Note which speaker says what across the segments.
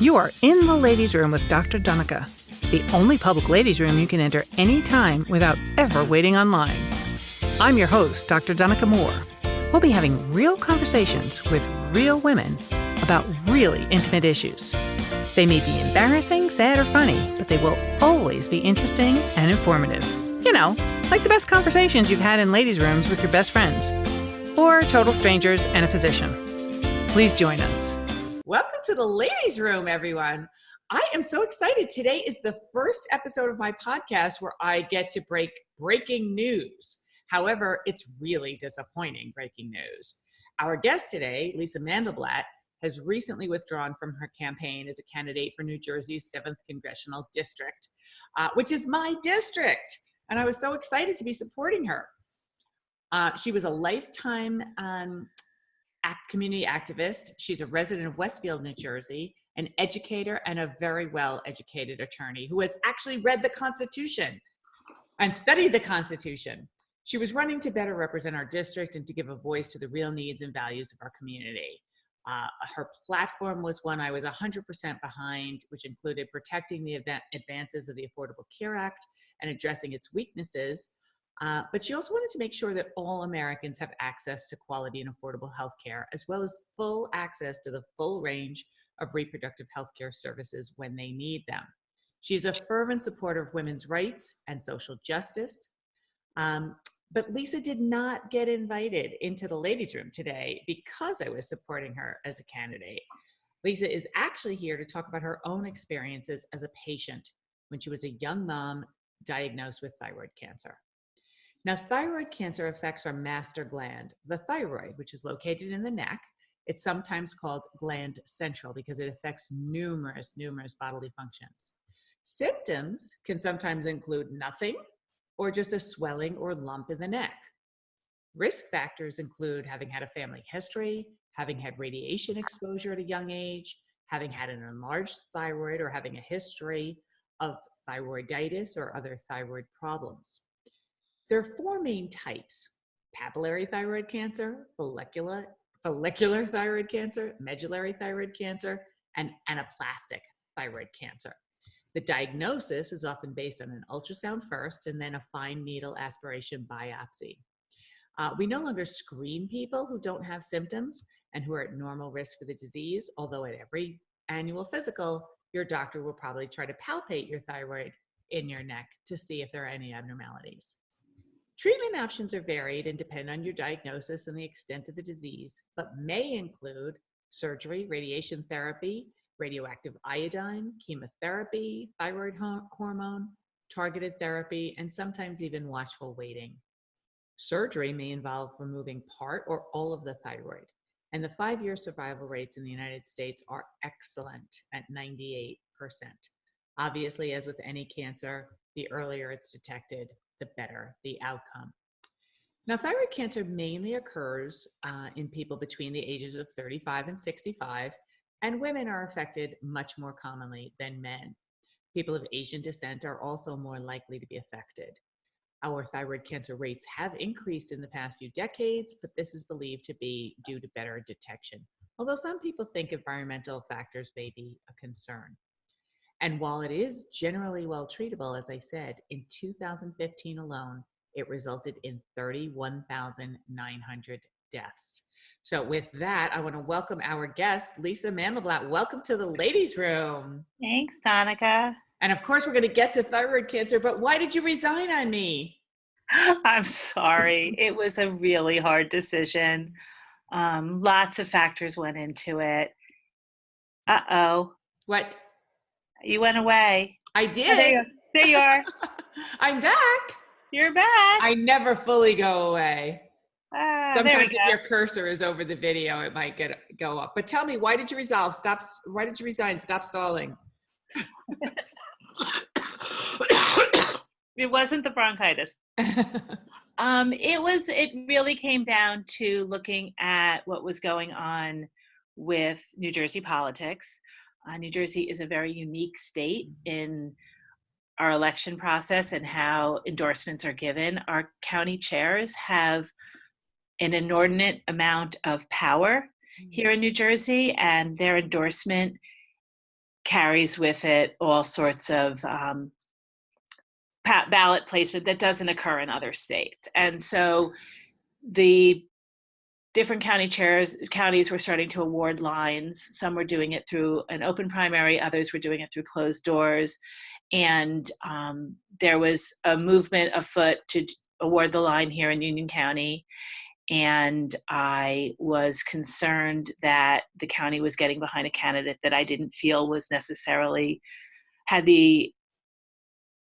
Speaker 1: You are in the ladies' room with Dr. Donica, the only public ladies' room you can enter anytime without ever waiting online. I'm your host, Dr. Donica Moore. We'll be having real conversations with real women about really intimate issues. They may be embarrassing, sad, or funny, but they will always be interesting and informative. You know, like the best conversations you've had in ladies' rooms with your best friends, or total strangers and a physician. Please join us.
Speaker 2: Welcome to the ladies' room, everyone. I am so excited. Today is the first episode of my podcast where I get to break breaking news. However, it's really disappointing breaking news. Our guest today, Lisa Mandelblatt, has recently withdrawn from her campaign as a candidate for New Jersey's 7th Congressional District, which is my district. And I was so excited to be supporting her. She was a lifetime community activist. She's a resident of Westfield, New Jersey, an educator, and a very well-educated attorney who has actually read the Constitution and studied the Constitution. She was running to better represent our district and to give a voice to the real needs and values of our community. Her platform was one I was 100% behind, which included protecting the advances of the Affordable Care Act and addressing its weaknesses. But she also wanted to make sure that all Americans have access to quality and affordable health care, as well as full access to the full range of reproductive health care services when they need them. She's a fervent supporter of women's rights and social justice. But Lisa did not get invited into the ladies' room today because I was supporting her as a candidate. Lisa is actually here to talk about her own experiences as a patient when she was a young mom diagnosed with thyroid cancer. Now, thyroid cancer affects our master gland, the thyroid, which is located in the neck. It's sometimes called gland central because it affects numerous bodily functions. Symptoms can sometimes include nothing or just a swelling or lump in the neck. Risk factors include having had a family history, having had radiation exposure at a young age, having had an enlarged thyroid, or having a history of thyroiditis or other thyroid problems. There are four main types: papillary thyroid cancer, follicular thyroid cancer, medullary thyroid cancer, and anaplastic thyroid cancer. The diagnosis is often based on an ultrasound first and then a fine needle aspiration biopsy. We no longer screen people who don't have symptoms and who are at normal risk for the disease, although at every annual physical, your doctor will probably try to palpate your thyroid in your neck to see if there are any abnormalities. Treatment options are varied and depend on your diagnosis and the extent of the disease, but may include surgery, radiation therapy, radioactive iodine, chemotherapy, thyroid hormone, targeted therapy, and sometimes even watchful waiting. Surgery may involve removing part or all of the thyroid, and the 5-year survival rates in the United States are excellent at 98%. Obviously, as with any cancer, the earlier it's detected, the better the outcome. Now, thyroid cancer mainly occurs in people between the ages of 35 and 65, and women are affected much more commonly than men. People of Asian descent are also more likely to be affected. Our thyroid cancer rates have increased in the past few decades, but this is believed to be due to better detection, although some people think environmental factors may be a concern. And while it is generally well treatable, as I said, in 2015 alone, it resulted in 31,900 deaths. So with that, I want to welcome our guest, Lisa Mandelblatt. Welcome to the ladies' room.
Speaker 3: Thanks, Donica.
Speaker 2: And of course, we're going to get to thyroid cancer, but why did you resign on me?
Speaker 3: I'm sorry. It was a really hard decision. Lots of factors went into it. Uh-oh.
Speaker 2: What?
Speaker 3: You went away.
Speaker 2: I did.
Speaker 3: Oh, there you are.
Speaker 2: I'm back.
Speaker 3: You're back.
Speaker 2: I never fully go away. Sometimes if
Speaker 3: go.
Speaker 2: your cursor is over the video, it might go up. But tell me, why did you resign? Stop stalling.
Speaker 3: It wasn't the bronchitis. It really came down to looking at what was going on with New Jersey politics. New Jersey is a very unique state in our election process and how endorsements are given. Our county chairs have an inordinate amount of power here in New Jersey, and their endorsement carries with it all sorts of ballot placement that doesn't occur in other states. And so the different counties were starting to award lines. Some were doing it through an open primary, others were doing it through closed doors. And there was a movement afoot to award the line here in Union County. And I was concerned that the county was getting behind a candidate that I didn't feel was necessarily had the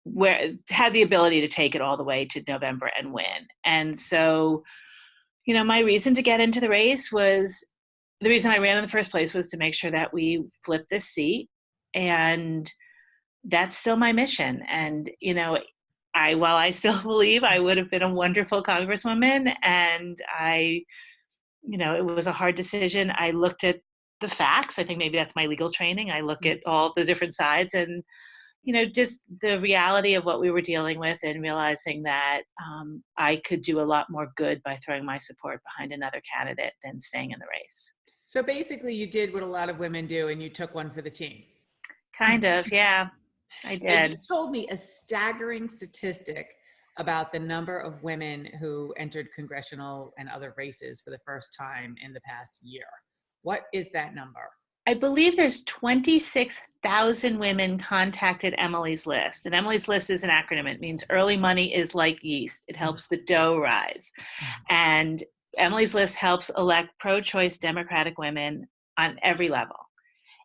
Speaker 3: ability to take it all the way to November and win. And so, my reason to get into the race was, the reason I ran in the first place was to make sure that we flip this seat. And that's still my mission. And, while I still believe I would have been a wonderful congresswoman, and it was a hard decision. I looked at the facts. I think maybe that's my legal training. I look at all the different sides and, just the reality of what we were dealing with, and realizing that I could do a lot more good by throwing my support behind another candidate than staying in the race.
Speaker 2: So basically you did what a lot of women do, and you took one for the team.
Speaker 3: Kind of, yeah, I did.
Speaker 2: And you told me a staggering statistic about the number of women who entered congressional and other races for the first time in the past year. What is that number?
Speaker 3: I believe there's 26,000 women contacted Emily's List. And Emily's List is an acronym. It means early money is like yeast. It helps the dough rise. And Emily's List helps elect pro-choice Democratic women on every level.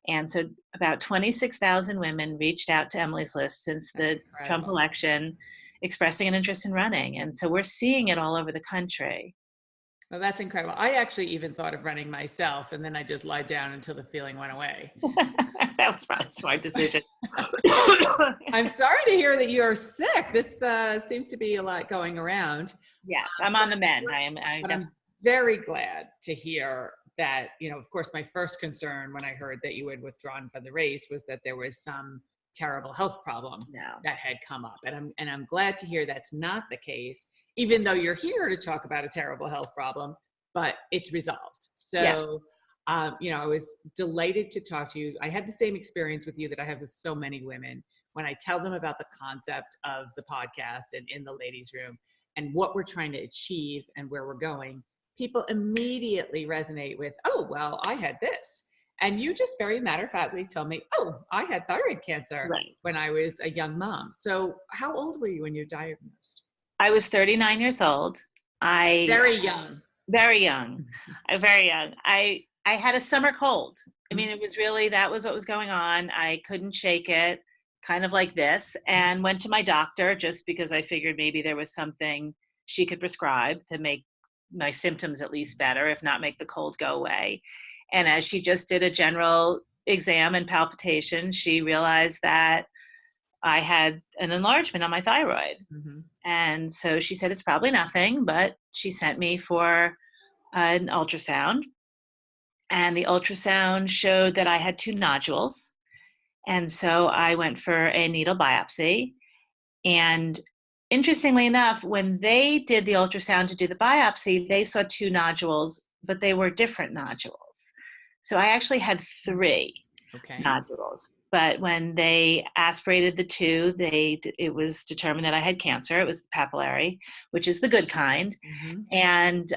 Speaker 3: And so about 26,000 women reached out to Emily's List since the Trump election, expressing an interest in running. And so we're seeing it all over the country.
Speaker 2: Well, that's incredible. I actually even thought of running myself, and then I just lied down until the feeling went away.
Speaker 3: That was probably a smart decision.
Speaker 2: I'm sorry to hear that you're sick. This seems to be a lot going around.
Speaker 3: Yes, I'm on the mend.
Speaker 2: I'm very glad to hear that, of course, my first concern when I heard that you had withdrawn from the race was that there was some terrible health problem that had come up. And I'm glad to hear that's not the case, even though you're here to talk about a terrible health problem, but it's resolved. So, I was delighted to talk to you. I had the same experience with you that I have with so many women. When I tell them about the concept of the podcast and in the ladies' room and what we're trying to achieve and where we're going, people immediately resonate with, oh, well, I had this. And you just very matter-of-factly told me, oh, I had thyroid cancer when I was a young mom. So how old were you when you were diagnosed?
Speaker 3: I was 39 years old.
Speaker 2: Very young.
Speaker 3: Very young. Very young. I had a summer cold. I mean, it was really, that was what was going on. I couldn't shake it, kind of like this, and went to my doctor just because I figured maybe there was something she could prescribe to make my symptoms at least better, if not make the cold go away. And as she just did a general exam and palpitation, she realized that I had an enlargement on my thyroid. And so she said, it's probably nothing, but she sent me for an ultrasound. And the ultrasound showed that I had 2 nodules. And so I went for a needle biopsy. And interestingly enough, when they did the ultrasound to do the biopsy, they saw 2 nodules, but they were different nodules. So I actually had 3 nodules. But when they aspirated the 2, it was determined that I had cancer. It was papillary, which is the good kind. And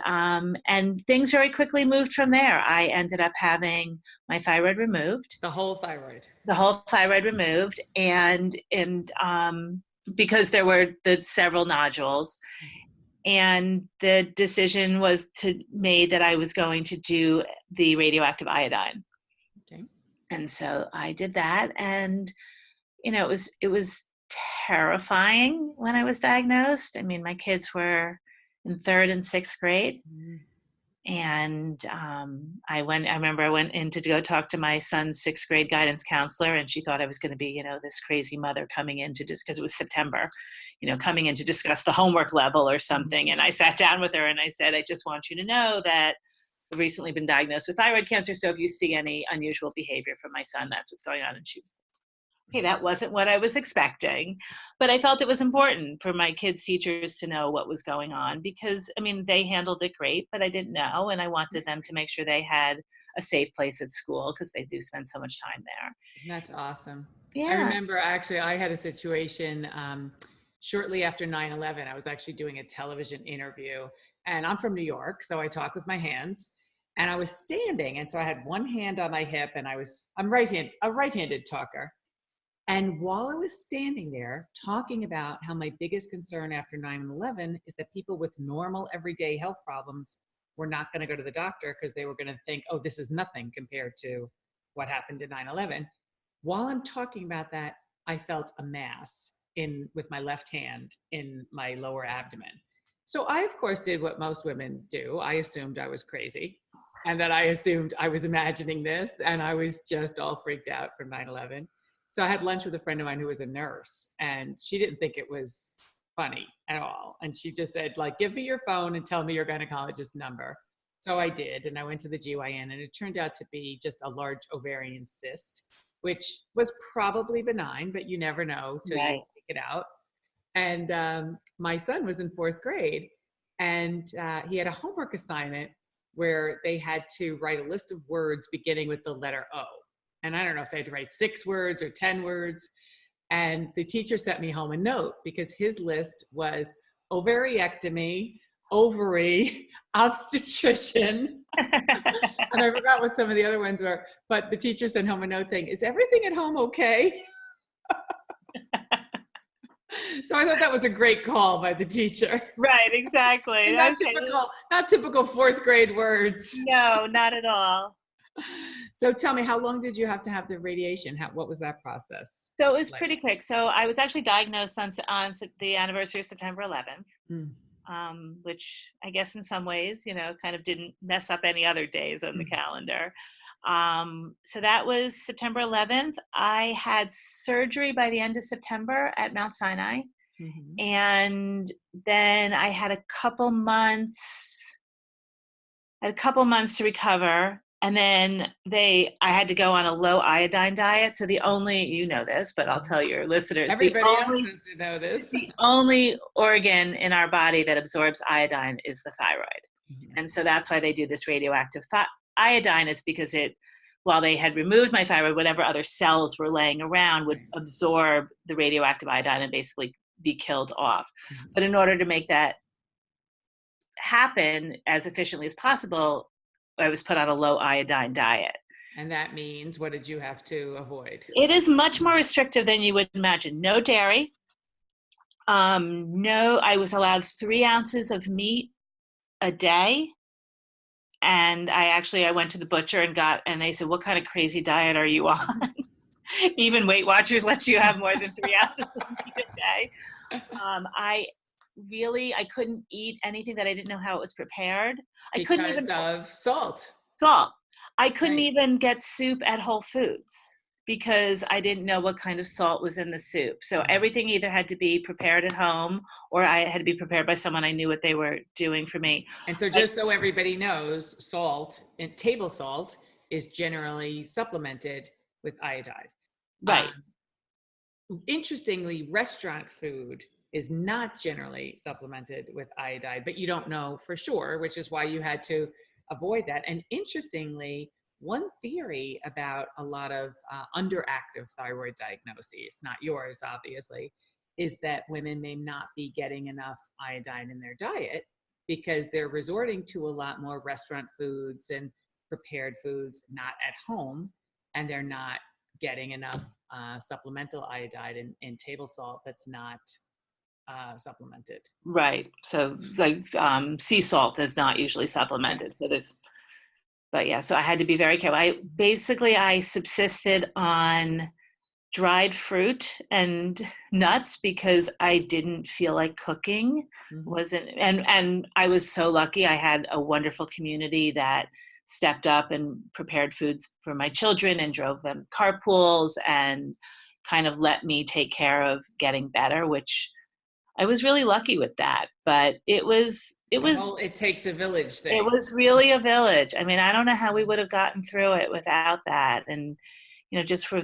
Speaker 3: things very quickly moved from there. I ended up having my thyroid removed.
Speaker 2: The whole thyroid.
Speaker 3: The whole thyroid removed. And because there were the several nodules. And the decision was made that I was going to do the radioactive iodine. And so I did that, and it was terrifying when I was diagnosed. I mean, my kids were in 3rd and 6th grade, and I remember I went in to go talk to my son's 6th grade guidance counselor, and she thought I was going to be, this crazy mother coming in because it was September, coming in to discuss the homework level or something. And I sat down with her and I said, I just want you to know that I've recently been diagnosed with thyroid cancer. So if you see any unusual behavior from my son, that's what's going on. And she was like, okay, that wasn't what I was expecting. But I felt it was important for my kids' teachers to know what was going on because, I mean, they handled it great, but I didn't know. And I wanted them to make sure they had a safe place at school because they do spend so much time there.
Speaker 2: That's awesome. I
Speaker 3: Yeah.
Speaker 2: remember actually I had a situation shortly after 9/11. I was actually doing a television interview, and I'm from New York, so I talk with my hands. And I was standing, and so I had one hand on my hip, and I'm a right-handed talker. And while I was standing there talking about how my biggest concern after 9/11 is that people with normal everyday health problems were not going to go to the doctor because they were going to think, oh, this is nothing compared to what happened in 9/11. While I'm talking about that, I felt a mass with my left hand in my lower abdomen. So I, of course, did what most women do. I assumed I was crazy, and that I assumed I was imagining this, and I was just all freaked out from 9/11. So I had lunch with a friend of mine who was a nurse, and she didn't think it was funny at all. And she just said, like, give me your phone and tell me your gynecologist's number. So I did, and I went to the GYN, and it turned out to be just a large ovarian cyst, which was probably benign, but you never know till you take it out. And my son was in 4th grade, and he had a homework assignment where they had to write a list of words beginning with the letter O. And I don't know if they had to write 6 words or 10 words. And the teacher sent me home a note because his list was ovariectomy, ovary, obstetrician. And I forgot what some of the other ones were. But the teacher sent home a note saying, is everything at home okay? So I thought that was a great call by the teacher.
Speaker 3: Right, exactly.
Speaker 2: Not typical 4th grade words.
Speaker 3: No, not at all.
Speaker 2: So tell me, how long did you have to have the radiation? What was that process?
Speaker 3: So it was pretty quick. So I was actually diagnosed on the anniversary of September 11th, which I guess in some ways, kind of didn't mess up any other days on the calendar. So that was September 11th. I had surgery by the end of September at Mount Sinai. Mm-hmm. And then I had a couple months to recover. And then I had to go on a low iodine diet. So you know this, but I'll tell your listeners.
Speaker 2: Everybody else needs to know this.
Speaker 3: The only organ in our body that absorbs iodine is the thyroid. Mm-hmm. And so that's why they do this radioactive iodine, is because while they had removed my thyroid, whatever other cells were laying around would absorb the radioactive iodine and basically be killed off. Mm-hmm. But in order to make that happen as efficiently as possible, I was put on a low iodine diet.
Speaker 2: And that means, what did you have to avoid?
Speaker 3: It is much more restrictive than you would imagine. No dairy. I was allowed 3 ounces of meat a day. And I went to the butcher and they said, what kind of crazy diet are you on? Even Weight Watchers lets you have more than 3 ounces of meat a day. I couldn't eat anything that I didn't know how it was prepared.
Speaker 2: Because of salt.
Speaker 3: I couldn't even get soup at Whole Foods because I didn't know what kind of salt was in the soup. So everything either had to be prepared at home or I had to be prepared by someone I knew what they were doing for me.
Speaker 2: And so just so everybody knows, salt and table salt is generally supplemented with iodide.
Speaker 3: Right.
Speaker 2: Interestingly, restaurant food is not generally supplemented with iodide, but you don't know for sure, which is why you had to avoid that. And interestingly, one theory about a lot of underactive thyroid diagnoses, not yours obviously, is that women may not be getting enough iodine in their diet because they're resorting to a lot more restaurant foods and prepared foods, not at home, and they're not getting enough supplemental iodide in table salt that's not supplemented.
Speaker 3: Right. So sea salt is not usually supplemented. Yeah. So I had to be very careful. I subsisted on dried fruit and nuts because I didn't feel like cooking. And I was so lucky. I had a wonderful community that stepped up and prepared foods for my children and drove them carpools and kind of let me take care of getting better, which I was really lucky with that. But it takes a village thing. It was really a village. I mean, I don't know how we would have gotten through it without that. And, just for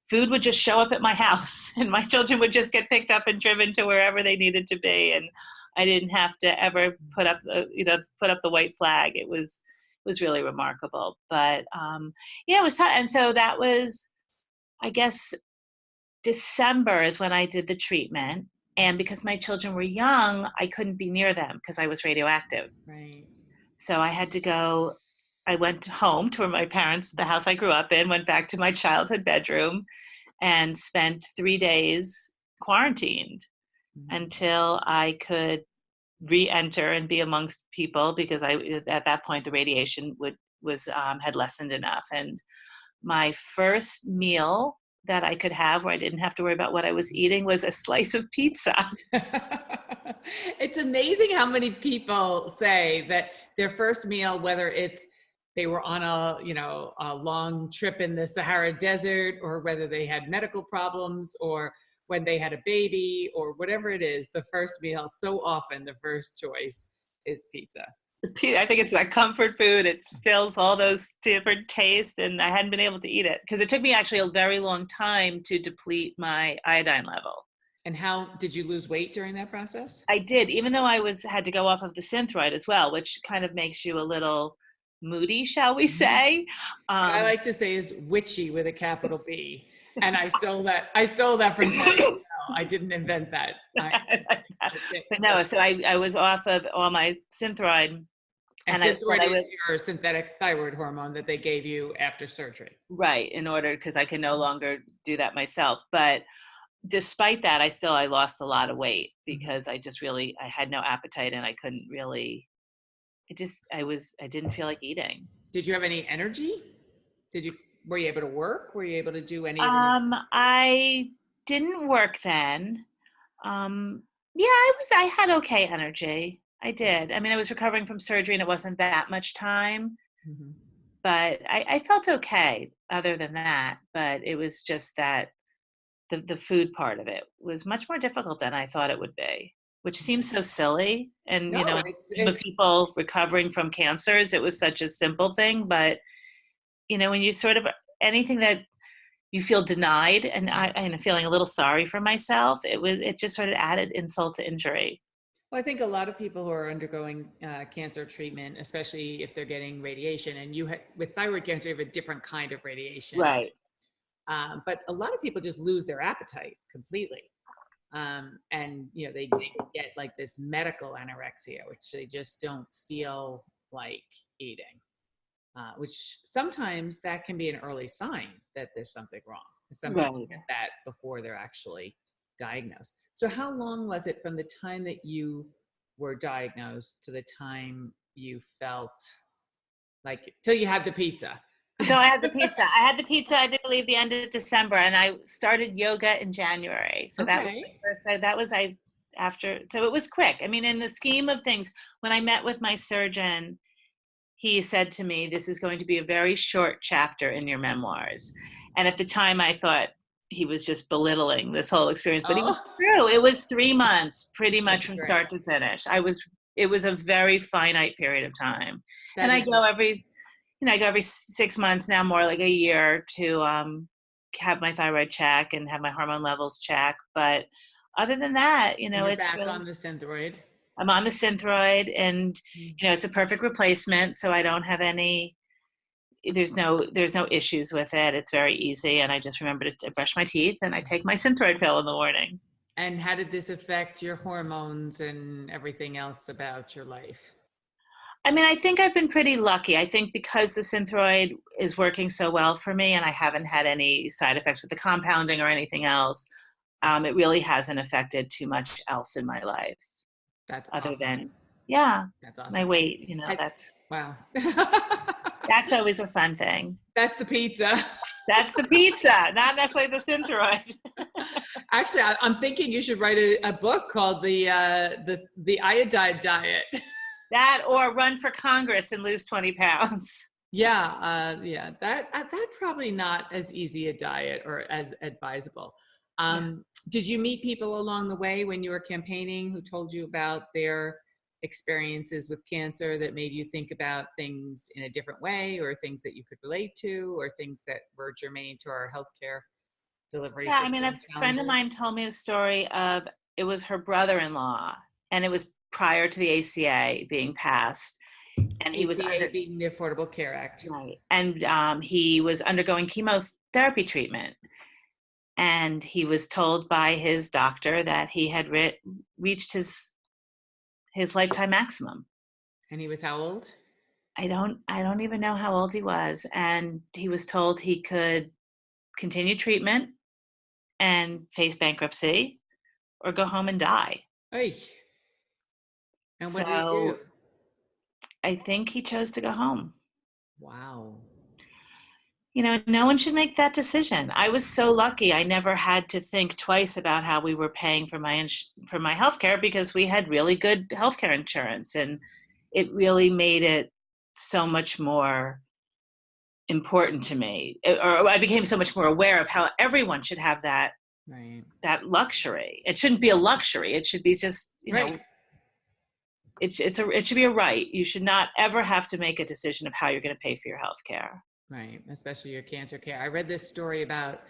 Speaker 3: food would just show up at my house and my children would just get picked up and driven to wherever they needed to be. And I didn't have to ever put up the white flag. It was was really remarkable. But yeah, it was tough. And so that was, I guess, December is when I did the treatment. And because my children were young, I couldn't be near them because I was radioactive.
Speaker 2: Right.
Speaker 3: So I went home to where my parents, the house I grew up in, went back to my childhood bedroom and spent 3 days quarantined until I could re-enter and be amongst people, because at that point the radiation had lessened enough. And my first meal that I could have where I didn't have to worry about what I was eating was a slice of pizza.
Speaker 2: It's amazing how many people say that their first meal, whether it's they were on a long trip in the Sahara Desert, or whether they had medical problems, or when they had a baby, or whatever it is, the first meal, so often the first choice is pizza.
Speaker 3: I think it's that comfort food. It fills all those different tastes, and I hadn't been able to eat it because it took me actually a very long time to deplete my iodine level.
Speaker 2: And how did you lose weight during that process?
Speaker 3: I did, even though I had to go off of the Synthroid as well, which kind of makes you a little moody, shall we say.
Speaker 2: What I like to say is witchy with a capital B. And I stole that from Patty. I didn't invent that.
Speaker 3: But no, so I was off of all my Synthroid.
Speaker 2: And Synthroid is your synthetic thyroid hormone that they gave you after surgery.
Speaker 3: Right, because I can no longer do that myself. But despite that, I lost a lot of weight because I had no appetite, and I couldn't really, I didn't feel like eating.
Speaker 2: Did you have any energy? Were you able to work? Were you able to do any?
Speaker 3: I didn't work then. I had okay energy. I did. I mean, I was recovering from surgery and it wasn't that much time, but I felt okay other than that. But it was just that the food part of it was much more difficult than I thought it would be, which seems so silly. And, the people recovering from cancers, it was such a simple thing. But, when you sort of, anything that you feel denied, and I'm feeling a little sorry for myself, it just sort of added insult to injury.
Speaker 2: Well, I think a lot of people who are undergoing cancer treatment, especially if they're getting radiation, and with thyroid cancer, you have a different kind of radiation.
Speaker 3: Right.
Speaker 2: But a lot of people just lose their appetite completely. And, they get like this medical anorexia, which they just don't feel like eating, which sometimes that can be an early sign that there's something wrong. Some people get that before they're actually diagnosed. So how long was it from the time that you were diagnosed to the time you felt like, till you had the pizza?
Speaker 3: So I had the pizza. I did believe the end of December, and I started yoga in January. So that was my first, so it was quick. I mean, in the scheme of things, when I met with my surgeon, he said to me, this is going to be a very short chapter in your memoirs. And at the time I thought he was just belittling this whole experience, but it was true. It was 3 months pretty much from start to finish. It was a very finite period of time. And I go every 6 months now, more like a year, to have my thyroid check and have my hormone levels check. But other than that, it's
Speaker 2: back
Speaker 3: really,
Speaker 2: on the Synthroid.
Speaker 3: I'm on the Synthroid, and it's a perfect replacement, so I don't have any. There's no issues with it. It's very easy, and I just remember to brush my teeth, and I take my Synthroid pill in the morning.
Speaker 2: And how did this affect your hormones and everything else about your life?
Speaker 3: I mean, I think I've been pretty lucky. I think because the Synthroid is working so well for me, and I haven't had any side effects with the compounding or anything else, it really hasn't affected too much else in my life.
Speaker 2: That's
Speaker 3: other
Speaker 2: awesome.
Speaker 3: than
Speaker 2: that's awesome.
Speaker 3: My weight. That's
Speaker 2: wow.
Speaker 3: That's always a fun thing.
Speaker 2: That's the pizza.
Speaker 3: That's the pizza, not necessarily the Synthroid.
Speaker 2: Actually, I'm thinking you should write a book called the iodide diet.
Speaker 3: That, or run for Congress and lose 20 pounds.
Speaker 2: Yeah, that probably not as easy a diet or as advisable. Did you meet people along the way when you were campaigning who told you about their experiences with cancer that made you think about things in a different way, or things that you could relate to, or things that were germane to our healthcare delivery system?
Speaker 3: I mean, a friend of mine told me a story of, it was her brother-in-law, and it was prior to the ACA being passed. And he was
Speaker 2: ACA being the Affordable Care Act.
Speaker 3: right. And he was undergoing chemotherapy treatment. And he was told by his doctor that he had reached his lifetime maximum.
Speaker 2: And he was how old?
Speaker 3: I don't even know how old he was. And he was told he could continue treatment and face bankruptcy or go home and die.
Speaker 2: Oy. And what did he do?
Speaker 3: I think he chose to go home.
Speaker 2: Wow.
Speaker 3: You know, no one should make that decision. I was so lucky. I never had to think twice about how we were paying for my healthcare because we had really good healthcare insurance, and it really made it so much more important to me. Or I became so much more aware of how everyone should have that that luxury. It shouldn't be a luxury. It should be just, you know, it should be a right. You should not ever have to make a decision of how you're going to pay for your healthcare.
Speaker 2: Right, especially your cancer care. I read this story about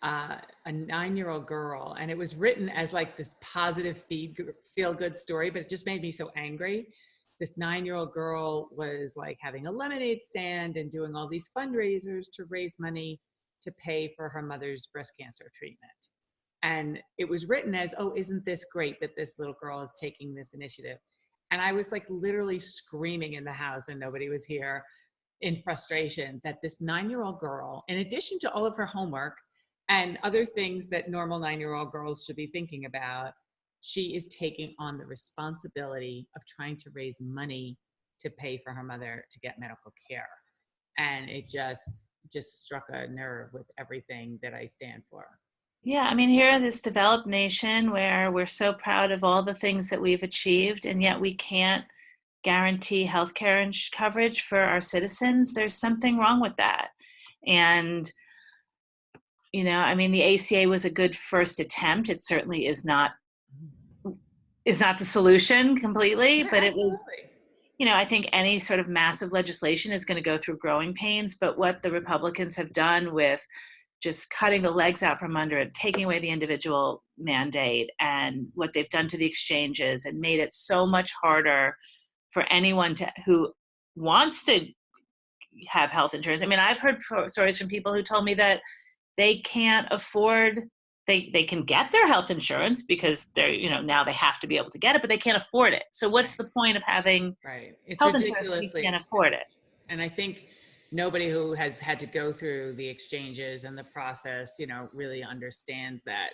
Speaker 2: a 9-year-old girl, and it was written as like this positive feel-good story, but it just made me so angry. This 9-year-old girl was like having a lemonade stand and doing all these fundraisers to raise money to pay for her mother's breast cancer treatment. And it was written as, oh, isn't this great that this little girl is taking this initiative? And I was like literally screaming in the house, and nobody was here, in frustration that this 9-year-old girl, in addition to all of her homework and other things that normal 9-year-old girls should be thinking about, she is taking on the responsibility of trying to raise money to pay for her mother to get medical care. And it just struck a nerve with everything that I stand for.
Speaker 3: Yeah, I mean, here in this developed nation where we're so proud of all the things that we've achieved, and yet we can't guarantee healthcare coverage for our citizens, there's something wrong with that. And, you know, I mean, the ACA was a good first attempt. It certainly is not the solution completely, yeah, but absolutely. It was, you know, I think any sort of massive legislation is going to go through growing pains, but what the Republicans have done with just cutting the legs out from under it, taking away the individual mandate, and what they've done to the exchanges and made it so much harder for anyone who wants to have health insurance. I mean, I've heard stories from people who told me that they can't afford, they can get their health insurance because they're, you know, now they have to be able to get it, but they can't afford it. So what's the point of having health insurance if you can't afford it?
Speaker 2: And I think nobody who has had to go through the exchanges and the process, you know, really understands that.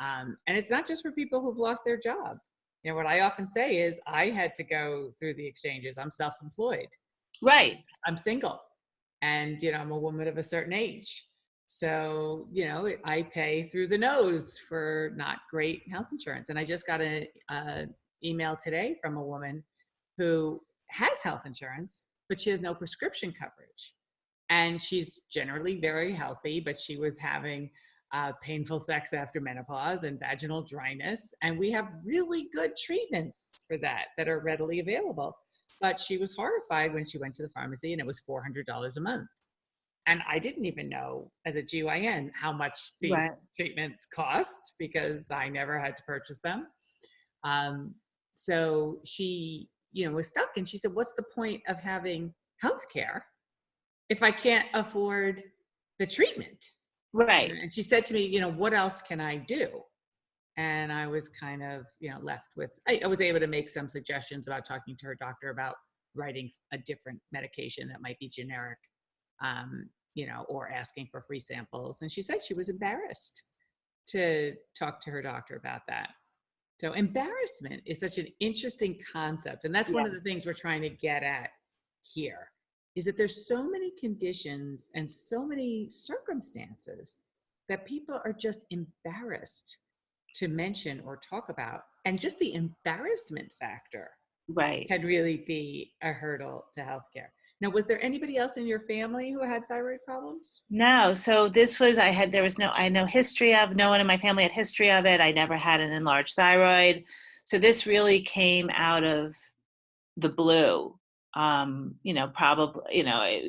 Speaker 2: And it's not just for people who've lost their job. You know, what I often say is I had to go through the exchanges. I'm self-employed.
Speaker 3: Right.
Speaker 2: I'm single. And, you know, I'm a woman of a certain age. So, you know, I pay through the nose for not great health insurance. And I just got an email today from a woman who has health insurance, but she has no prescription coverage. And she's generally very healthy, but she was having painful sex after menopause and vaginal dryness. And we have really good treatments for that are readily available. But she was horrified when she went to the pharmacy and it was $400 a month. And I didn't even know as a GYN how much these treatments cost because I never had to purchase them. So she, you know, was stuck, and she said, what's the point of having healthcare if I can't afford the treatment?
Speaker 3: Right.
Speaker 2: And she said to me, you know, what else can I do? And I was kind of, you know, left with, I was able to make some suggestions about talking to her doctor about writing a different medication that might be generic, you know, or asking for free samples. And she said she was embarrassed to talk to her doctor about that. So embarrassment is such an interesting concept. And that's one of the things we're trying to get at here, is that there's so many conditions and so many circumstances that people are just embarrassed to mention or talk about. And just the embarrassment factor can really be a hurdle to healthcare. Now, was there anybody else in your family who had thyroid problems?
Speaker 3: No. So this was, I had no history of, no one in my family had history of it. I never had an enlarged thyroid. So this really came out of the blue. You know, probably, you know,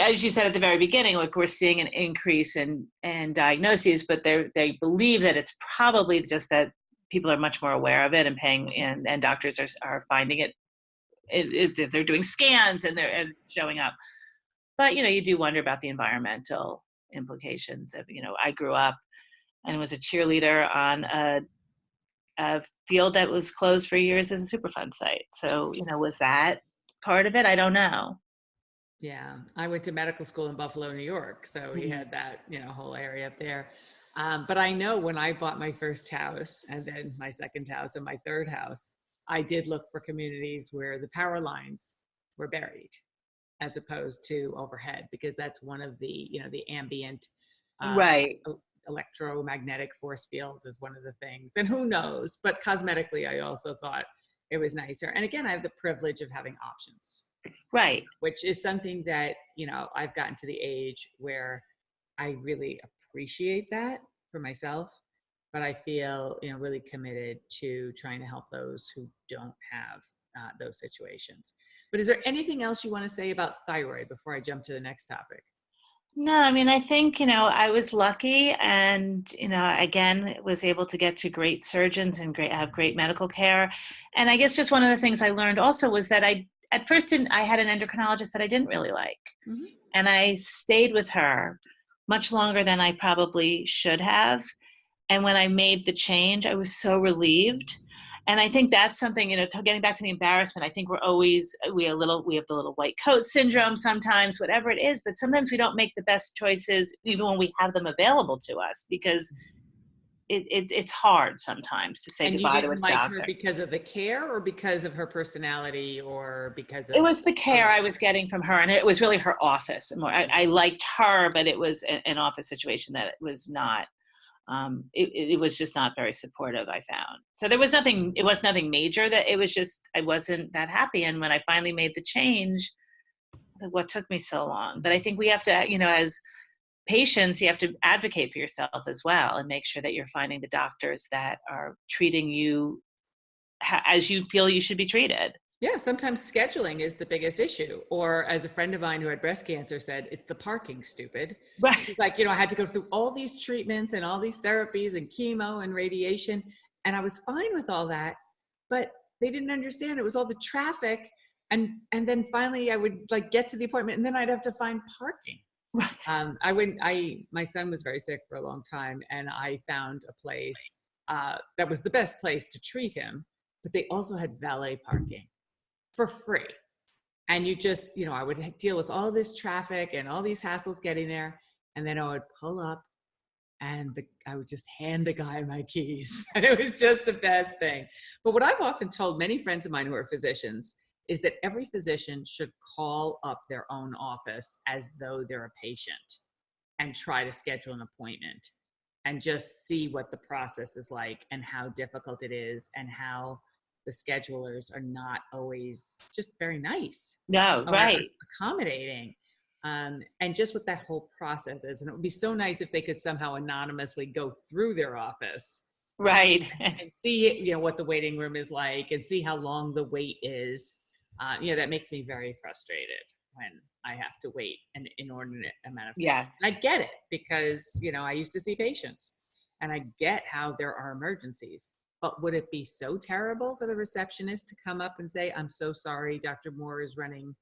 Speaker 3: as you said at the very beginning, like we're seeing an increase in diagnoses, but they believe that it's probably just that people are much more aware of it and paying, and doctors are finding it they're doing scans and they're showing up. But, you do wonder about the environmental implications of, I grew up and was a cheerleader on a field that was closed for years as a Superfund site. So, was that part of it? I don't know.
Speaker 2: Yeah, I went to medical school in Buffalo, New York. So we had that, whole area up there. But I know when I bought my first house and then my second house and my third house, I did look for communities where the power lines were buried as opposed to overhead, because that's one of the, the ambient
Speaker 3: Right.
Speaker 2: electromagnetic force fields is one of the things. And who knows, but cosmetically, I also thought it was nicer. And again, I have the privilege of having options.
Speaker 3: Right.
Speaker 2: Which is something that, I've gotten to the age where I really appreciate that for myself, but I feel, really committed to trying to help those who don't have those situations. But is there anything else you want to say about thyroid before I jump to the next topic?
Speaker 3: No, I think, I was lucky and, again, was able to get to great surgeons and have great medical care. And I guess just one of the things I learned also was that at first I had an endocrinologist that I didn't really like. Mm-hmm. And I stayed with her much longer than I probably should have. And when I made the change, I was so relieved. And I think that's something, getting back to the embarrassment, I think we have the little white coat syndrome sometimes, whatever it is, but sometimes we don't make the best choices even when we have them available to us, because it's hard sometimes to say goodbye to a doctor. And you didn't like her
Speaker 2: because of the care or because of her personality or because of...
Speaker 3: It was the care I was getting from her, and it was really her office. I liked her, but it was an office situation that was not, it was just not very supportive, I found. So it was nothing major, that it was just, I wasn't that happy. And when I finally made the change, I was like, what took me so long? But I think we have to, as patients, you have to advocate for yourself as well and make sure that you're finding the doctors that are treating you as you feel you should be treated.
Speaker 2: Yeah, sometimes scheduling is the biggest issue. Or as a friend of mine who had breast cancer said, it's the parking, stupid.
Speaker 3: Right.
Speaker 2: She's like, I had to go through all these treatments and all these therapies and chemo and radiation. And I was fine with all that, but they didn't understand. It was all the traffic. And then finally I would get to the appointment and then I'd have to find parking.
Speaker 3: Right.
Speaker 2: My son was very sick for a long time, and I found a place that was the best place to treat him, but they also had valet parking for free. And you just, I would deal with all this traffic and all these hassles getting there. And then I would pull up and I would just hand the guy my keys. And it was just the best thing. But what I've often told many friends of mine who are physicians is that every physician should call up their own office as though they're a patient and try to schedule an appointment and just see what the process is like and how difficult it is and how the schedulers are not always just very nice.
Speaker 3: No, right.
Speaker 2: Accommodating. And just what that whole process is. And it would be so nice if they could somehow anonymously go through their office.
Speaker 3: Right.
Speaker 2: And see, what the waiting room is like and see how long the wait is. That makes me very frustrated when I have to wait an inordinate amount of time.
Speaker 3: Yes.
Speaker 2: And I get it because, I used to see patients and I get how there are emergencies, but would it be so terrible for the receptionist to come up and say, I'm so sorry, Dr. Moore is running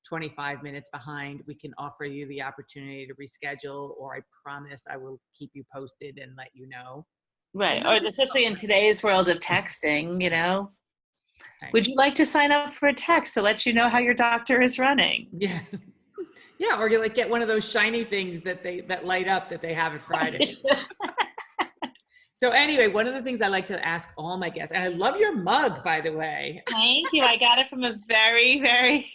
Speaker 2: 25 minutes behind. We can offer you the opportunity to reschedule, or I promise I will keep you posted and let you know.
Speaker 3: Right. Or especially in today's world of texting,
Speaker 2: Right.
Speaker 3: Would you like to sign up for a text to let you know how your doctor is running?
Speaker 2: Yeah. Yeah. Or you get one of those shiny things that light up that they have at Fridays. So anyway, one of the things I like to ask all my guests, and I love your mug, by the way.
Speaker 3: Thank you. I got it from a very, very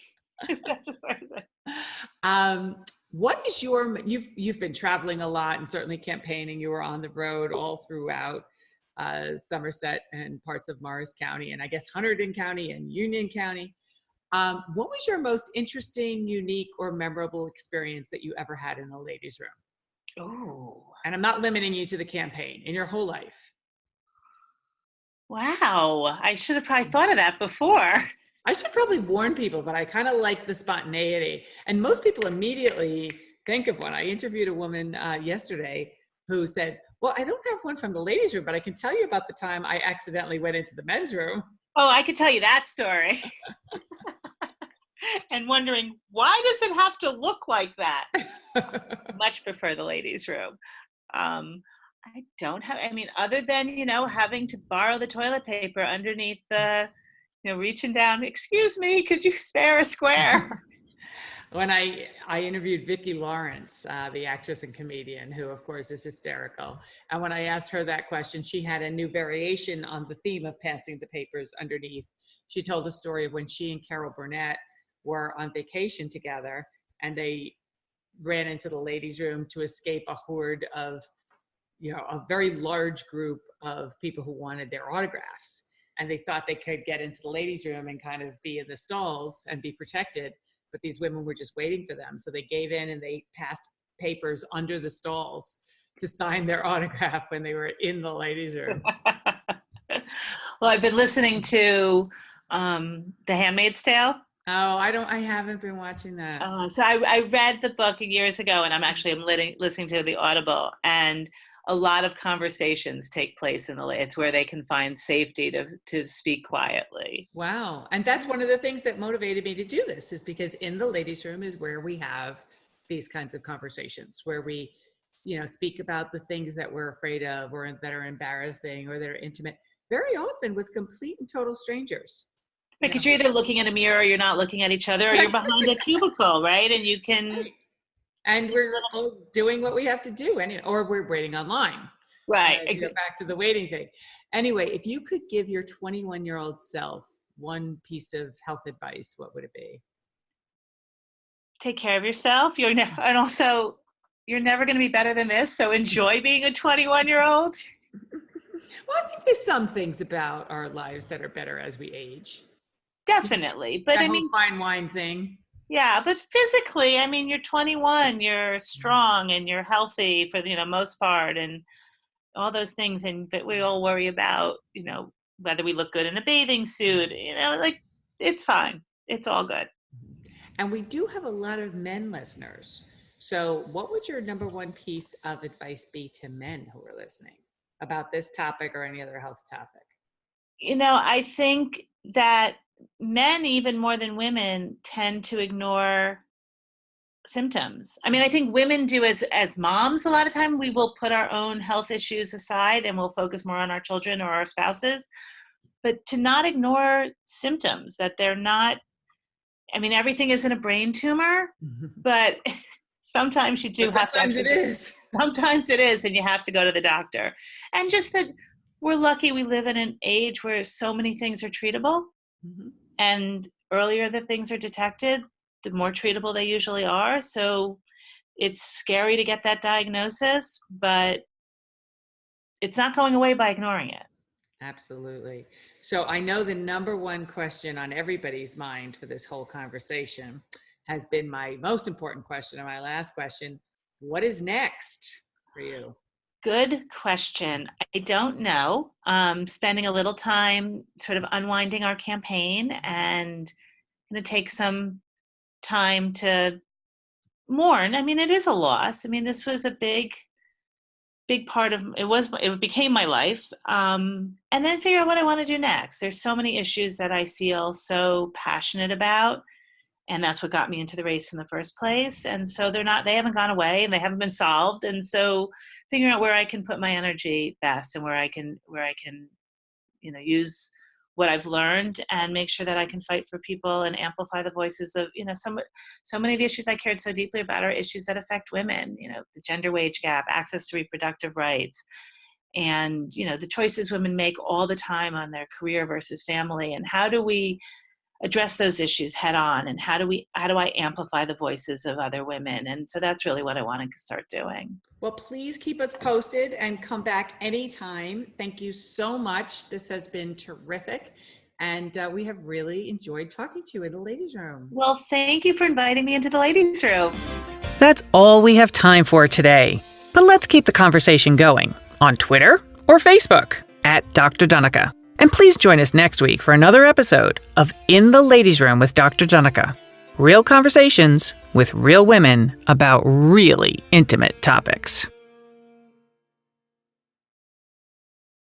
Speaker 3: special person.
Speaker 2: What is you've been traveling a lot and certainly campaigning. You were on the road all throughout Somerset and parts of Morris County, and I guess Hunterdon County and Union County. What was your most interesting, unique, or memorable experience that you ever had in a ladies' room?
Speaker 3: Oh.
Speaker 2: And I'm not limiting you to the campaign, in your whole life.
Speaker 3: Wow. I should have probably thought of that before.
Speaker 2: I should probably warn people, but I kind of like the spontaneity. And most people immediately think of one. I interviewed a woman yesterday who said, well, I don't have one from the ladies' room, but I can tell you about the time I accidentally went into the men's room.
Speaker 3: Oh, I could tell you that story. and wondering, why does it have to look like that? Much prefer the ladies' room. I don't have, I mean, other than, having to borrow the toilet paper underneath the, reaching down, excuse me, could you spare a square?
Speaker 2: When I interviewed Vicki Lawrence, the actress and comedian, who of course is hysterical. And when I asked her that question, she had a new variation on the theme of passing the papers underneath. She told a story of when she and Carol Burnett were on vacation together, and they ran into the ladies' room to escape a horde of, a very large group of people who wanted their autographs. And they thought they could get into the ladies' room and kind of be in the stalls and be protected. But these women were just waiting for them. So they gave in and they passed papers under the stalls to sign their autograph when they were in the ladies' room.
Speaker 3: Well, I've been listening to The Handmaid's Tale.
Speaker 2: Oh, I haven't been watching that.
Speaker 3: So I read the book years ago, and I'm listening to the Audible, and a lot of conversations take place it's where they can find safety to speak quietly.
Speaker 2: Wow. And that's one of the things that motivated me to do this, is because in the ladies' room is where we have these kinds of conversations, where we, speak about the things that we're afraid of, or that are embarrassing, or that are intimate, very often with complete and total strangers.
Speaker 3: Because you're either looking in a mirror, or you're not looking at each other, or you're behind a cubicle, right? And you can...
Speaker 2: And we're doing what we have to do, or we're waiting online.
Speaker 3: Right.
Speaker 2: Exactly. Back to the waiting thing. Anyway, if you could give your 21-year-old self one piece of health advice, what would it be?
Speaker 3: Take care of yourself. And also, you're never going to be better than this. So enjoy being a 21-year-old.
Speaker 2: Well, I think there's some things about our lives that are better as we age.
Speaker 3: Definitely. But
Speaker 2: that whole fine wine thing.
Speaker 3: Yeah, but physically, you're 21, you're strong and you're healthy for the most part, and all those things. But we all worry about, whether we look good in a bathing suit, it's fine. It's all good.
Speaker 2: And we do have a lot of men listeners. So what would your number one piece of advice be to men who are listening about this topic or any other health topic?
Speaker 3: I think that men, even more than women, tend to ignore symptoms. I think women do as moms. A lot of time we will put our own health issues aside and we'll focus more on our children or our spouses. But to not ignore symptoms, that they're not, everything isn't a brain tumor, but sometimes you do have to.
Speaker 2: Sometimes it is.
Speaker 3: Sometimes it is, and you have to go to the doctor. And just that we're lucky we live in an age where so many things are treatable. Mm-hmm. And earlier that things are detected, the more treatable they usually are. So it's scary to get that diagnosis, but it's not going away by ignoring it.
Speaker 2: Absolutely. So I know the number one question on everybody's mind for this whole conversation has been my most important question and my last question. What is next for you?
Speaker 3: Good question. I don't know. Spending a little time sort of unwinding our campaign, and going to take some time to mourn. It is a loss. This was a big part of it became my life. And then figure out what I want to do next. There's so many issues that I feel so passionate about. And that's what got me into the race in the first place. And so they haven't gone away and they haven't been solved. And so figuring out where I can put my energy best and where I can, use what I've learned and make sure that I can fight for people and amplify the voices of, so many of the issues I cared so deeply about are issues that affect women, the gender wage gap, access to reproductive rights, and, the choices women make all the time on their career versus family. And how do we address those issues head on, and how do I amplify the voices of other women? And so that's really what I want to start doing.
Speaker 2: Well, please keep us posted and come back anytime. Thank you so much. This has been terrific. And we have really enjoyed talking to you in the ladies' room.
Speaker 3: Well, thank you for inviting me into the ladies' room.
Speaker 1: That's all we have time for today. But let's keep the conversation going on Twitter or Facebook at Dr. Donica. And please join us next week for another episode of In the Ladies' Room with Dr. Donica. Real conversations with real women about really intimate topics.